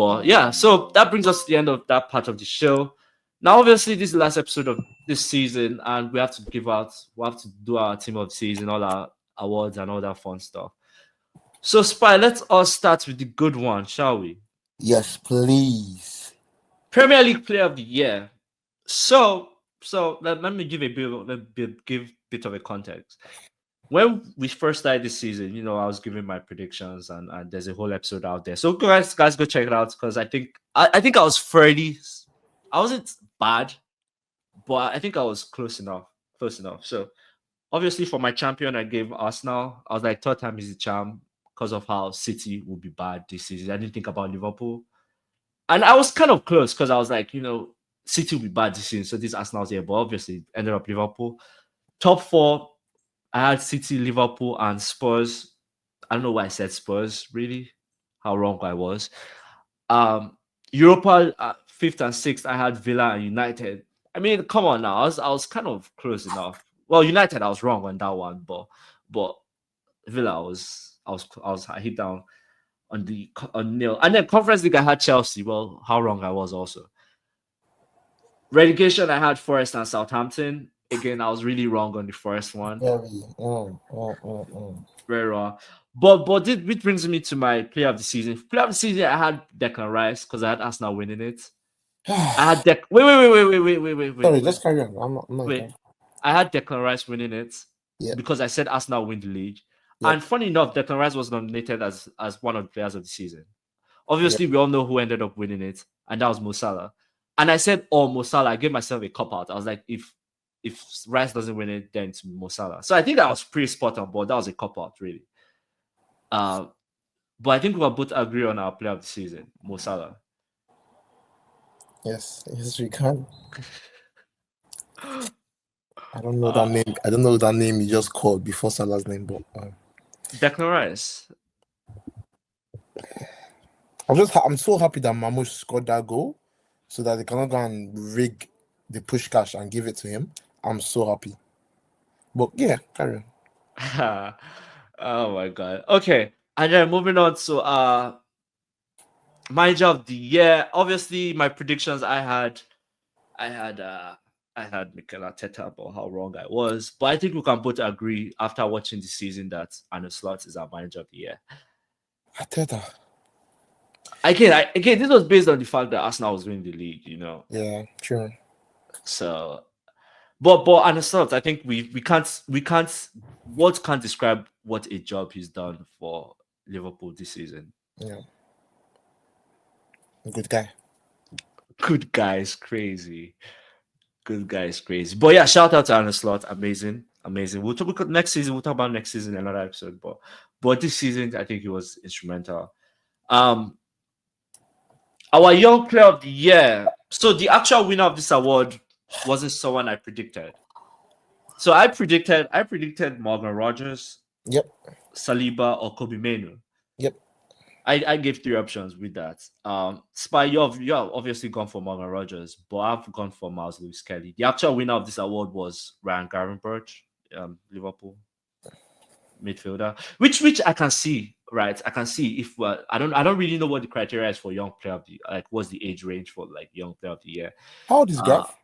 But yeah, so that brings us to the end of that part of the show. Now, obviously, this is the last episode of this season, and we have to do our team of the season, all our awards, and all that fun stuff. So, Spy, let's all start with the good one, shall we? Yes, please. Premier League Player of the Year. So let me give give bit of a context. When we first started this season, I was giving my predictions, and there's a whole episode out there. So guys, go check it out because I think I was fairly, I wasn't bad, but I think I was close enough. Close enough. So obviously for my champion, I gave Arsenal. I was like, third time is the charm because of how City will be bad this season. I didn't think about Liverpool. And I was kind of close because I was like, City will be bad this season. So this Arsenal's here, but obviously ended up Liverpool. Top four, I had City, Liverpool, and Spurs. I don't know why I said Spurs, really. How wrong I was. Europa, fifth and sixth, I had Villa and United. I mean, come on now. I was kind of close enough. Well, United, I was wrong on that one, but Villa, I hit down on nil. And then Conference League, I had Chelsea. Well, how wrong I was also. Relegation, I had Forest and Southampton. Again, I was really wrong on the first one. Very wrong. But which brings me to my player of the season. Player of the season, I had Declan Rice because I had Arsenal winning it. I had wait. Sorry, just carry on. I'm not wait. I had Declan Rice winning it because I said Arsenal win the league. Yeah. And funny enough, Declan Rice was nominated as one of the players of the season. Obviously, we all know who ended up winning it, and that was Mo Salah. And I said, Mo Salah. I gave myself a cop out. I was like, if Rice doesn't win it, then it's Mo Salah. So I think that was pretty spot on, but that was a cop out, really. But I think we will both agree on our player of the season, Mo Salah. Yes, we can. I don't know that name. I don't know that name you just called before Salah's name, but Declan Rice. I'm so happy that Mamouche scored that goal, so that they cannot go and rig the push cash and give it to him. I'm so happy. But yeah, carry on. Oh my god. Okay, and then moving on to manager of the year. Obviously, my predictions I had Mikel Arteta about how wrong I was, but I think we can both agree after watching the season that Arne Slot is our manager of the year. Arteta. Again, this was based on the fact that Arsenal was winning the league, Yeah, true. So, but Arne Slot, I think we can't words can't describe what a job he's done for Liverpool this season. Yeah. Good guy. Good guy is crazy. Good guy is crazy. But yeah, shout out to Arne Slot. Amazing. We'll talk next season. We'll talk about next season in another episode. But this season, I think he was instrumental. Our young player of the year. So the actual winner of this award wasn't someone I predicted. So I predicted Morgan Rogers. Yep. Saliba or Kobe Mainoo. Yep. I gave three options with that. Spy, you've obviously gone for Morgan Rogers, but I've gone for Miles Lewis Kelly. The actual winner of this award was Ryan Gravenberch, Liverpool midfielder, which I can see, right? I can see if I don't really know what the criteria is for young player of the what's the age range for young player of the year. How old is Graf?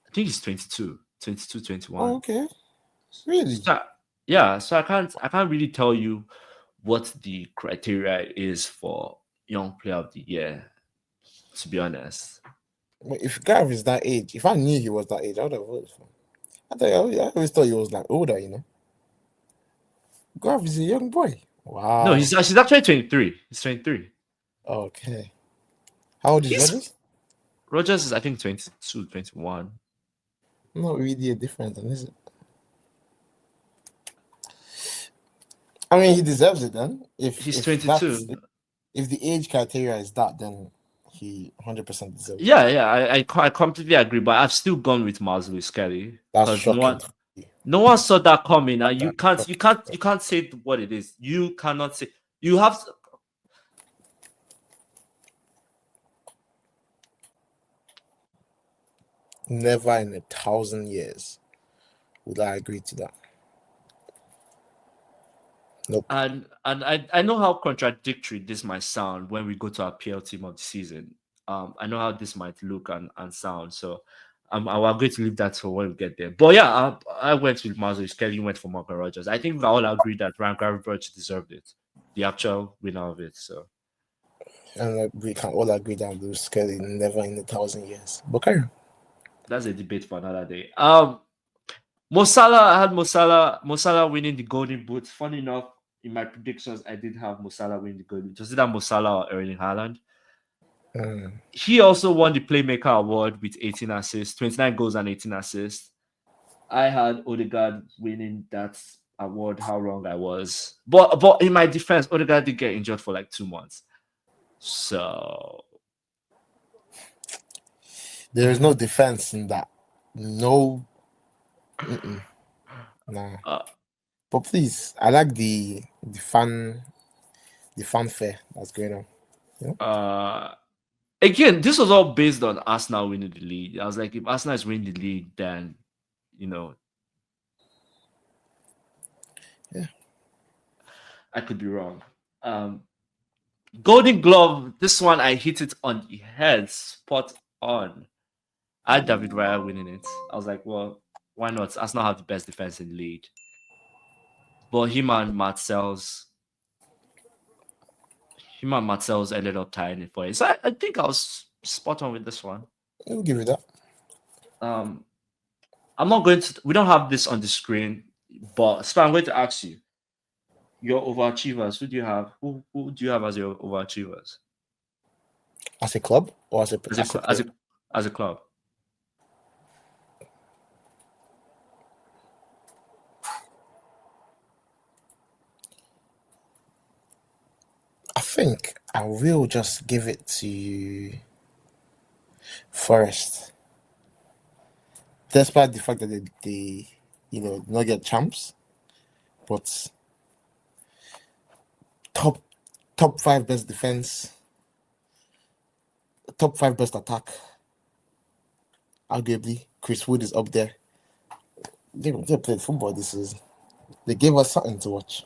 I think he's 22, 21. Oh, okay. Really? So I can't really tell you what the criteria is for young player of the year, to be honest. But if Gav is that age, if I knew he was that age, I would have voted for him. I always thought he was older, Gav is a young boy. Wow. No, he's actually 23. He's 23. Okay. How old is Rogers? Rogers is, I think, 22, 21. Not really a difference, is it? I mean, he deserves it then. If he's 22. If the age criteria is that, then he 100% deserves it. Yeah, I completely agree, but I've still gone with Miles Lewis Kelly. That's shocking. No one saw that coming, and you can't say what it is. You cannot say. You have to. Never in 1,000 years would I agree to that. Nope. And I know how contradictory this might sound when we go to our PL team of the season. I know how this might look and sound. So I'm going to leave that for when we get there. But yeah, I went with Mazu. Kelly went for Morgan Rogers. I think we all agree that Ryan Gravenberch deserved it, the actual winner of it. So And we can all agree that Lewis Kelly never in 1,000 years. But carry on. that's a debate for another day. Mo Salah, I had Mo Salah winning the Golden Boot. Funny enough, in my predictions, I did have Mo Salah winning the Golden Boot. Was it that Mo Salah or Erling Haaland? Mm. He also won the Playmaker Award with 18 assists, 29 goals and 18 assists. I had Odegaard winning that award. How wrong I was, but in my defense, Odegaard did get injured for like 2 months, so There is no defense in that. No. Nah. uh, But please, I like the fanfare that's going on. You know? uh, again, this was all based on Arsenal winning the league. I was like, if Arsenal is winning the league, then you know, Yeah. I could be wrong. Golden Glove, this one I hit it on the head, spot on. I had David Raya winning it. I was like, well, why not? Arsenal have the best defense in the league. But him and Marcel's ended up tying it for it. So I think I was spot on with this one. We'll give you that. Um, I'm not going to. We don't have this on the screen, but Span, I'm going to ask you your overachievers. Who do you have? Who do you have as your overachievers As a club or as a as as a a as player? a as a club? I think I will just give it to Forest. Despite the fact that they did not get champs, but top top five best defense, top five best attack. Arguably, Chris Wood is up there. They played football this season. They gave us something to watch.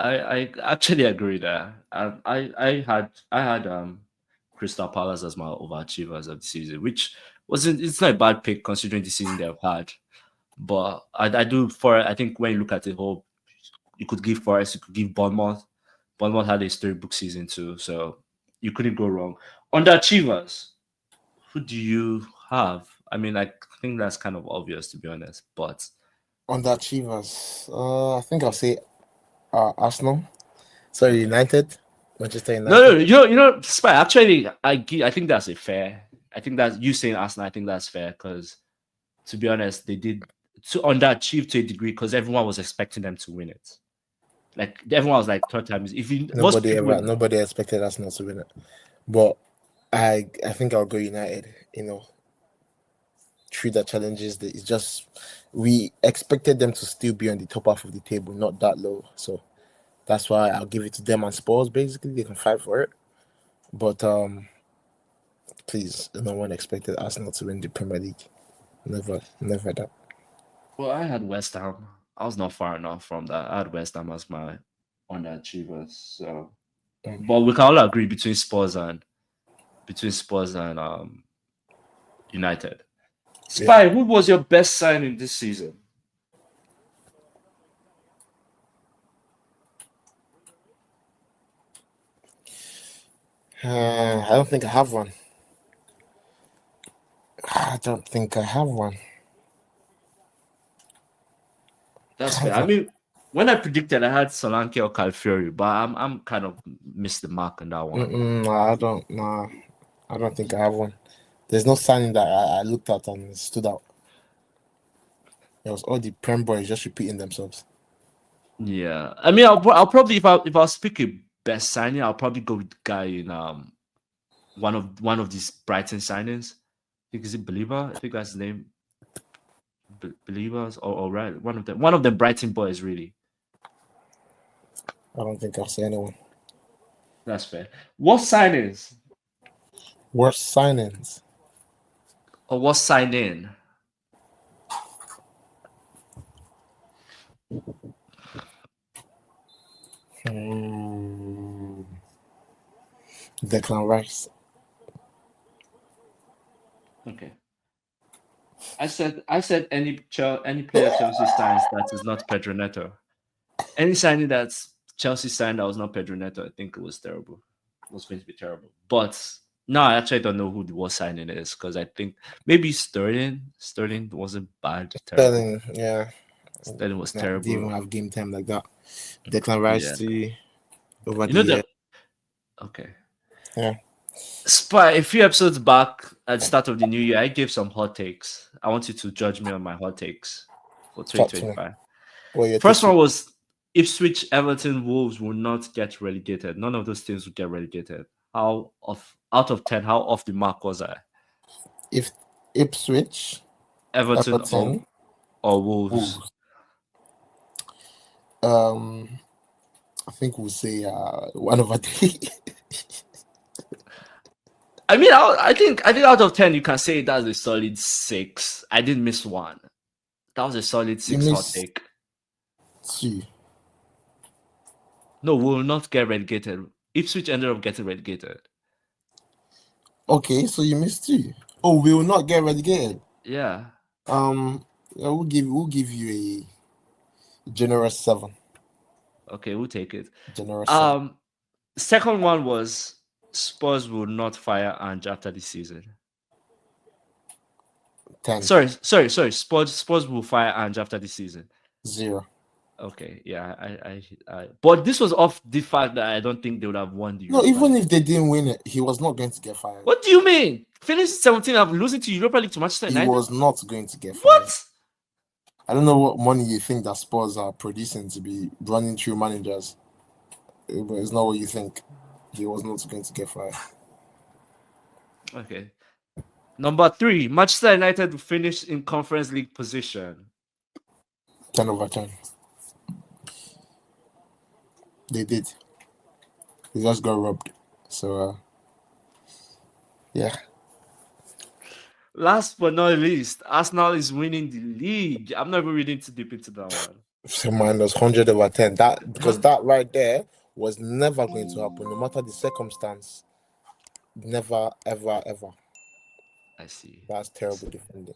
I actually agree there. I had Crystal Palace as my overachievers of the season, which wasn't it's not a bad pick considering the season they've had. But I do for I think when you look at it whole, you could give Forest, you could give Bournemouth. Bournemouth had a storybook season too, so you couldn't go wrong. Underachievers, who do you have? I mean, I think that's kind of obvious to be honest, but Underachievers. I think I'll say Arsenal. Sorry, United. Manchester no, United. Spy. Actually, I think that's a fair. I think that's you saying Arsenal. I think that's fair because, to be honest, they did to underachieve to a degree because everyone was expecting them to win it. Like everyone was like, third time is if you most people. Nobody expected Arsenal to win it. But I think I'll go United. Through the challenges, it's just we expected them to still be on the top half of the table, not that low. So that's why I'll give it to them and Spurs. Basically, they can fight for it. But please, no one expected Arsenal to win the Premier League. Never, never that. Well, I had West Ham. I was not far enough from that. I had West Ham as my underachievers. So, but we can all agree between Spurs and United. Spy, who was your best signing this season? I don't think I have one. I don't think I have one. That's fair. I mean, when I predicted, I had Solanke or Calfury, but I'm kind of missed the mark on that one. I don't. Nah, I don't think I have one. There's no signing that I looked at and stood out. It was all the Prem boys just repeating themselves. Yeah, I mean, I'll probably if I was picking best signing, I'll probably go with the guy in one of these Brighton signings. I think is it Believer? I think that's his name. Believers or right one of them Brighton boys really. I don't think I'll see anyone. That's fair. What signings Worst signings. or what sign in? Declan Rice. Okay. I said any player Chelsea signs that is not Pedro Neto. Any signing that Chelsea signed that was not Pedro Neto, I think it was terrible. It was going to be terrible. But no, I actually don't know who the worst signing is because I think maybe Sterling. Sterling wasn't bad, terrible. Sterling, yeah. Sterling was Nah, didn't even terrible. have game time like that. Declan Rice Yeah. too over You the know year. the okay. Yeah. A few episodes back at the start of the new year, I gave some hot takes. I want you to judge me on my hot takes for Chat to me. 2025. What your First takes? one was Ipswich, Everton, Wolves will not get relegated. None of those teams will get relegated. How off out of 10? How off the mark was I? If Ipswich, Everton Everton, or Wolves? Wolves. I think we'll say 1/3. I mean, I think out of 10 you can say that's a solid 6. I didn't miss one. That was a solid You 6 hot missed take. 2. No, we will not get relegated. Ipswich ended up getting relegated. Okay, so you missed 2. Oh, we will not get relegated. Yeah. We'll give you a generous 7. Okay, we'll take it. Generous 7. Second one was Spurs will not fire Ange after the season. 10. Sorry. Spurs will fire Ange after the season. 0. Okay, yeah, but this was off the fact that I don't think they would have won the No, Europa even League. if they didn't win it, he was not going to get fired. What do you mean? Finish 17 after losing to Europa League to Manchester He United? was not going to get fired. What? I don't know what money you think that Spurs are producing to be running through managers. But it's not what you think. He was not going to get fired. Okay. Number 3, Manchester United will finish in Conference League position. 10/10. They did. They just got robbed. So, yeah. Last but not least, Arsenal is winning the league. I'm not even reading too deep into that one. So minus 100/10. That because that right there was never going to happen, no matter the circumstance. Never, ever, ever. I see. That's terrible defending.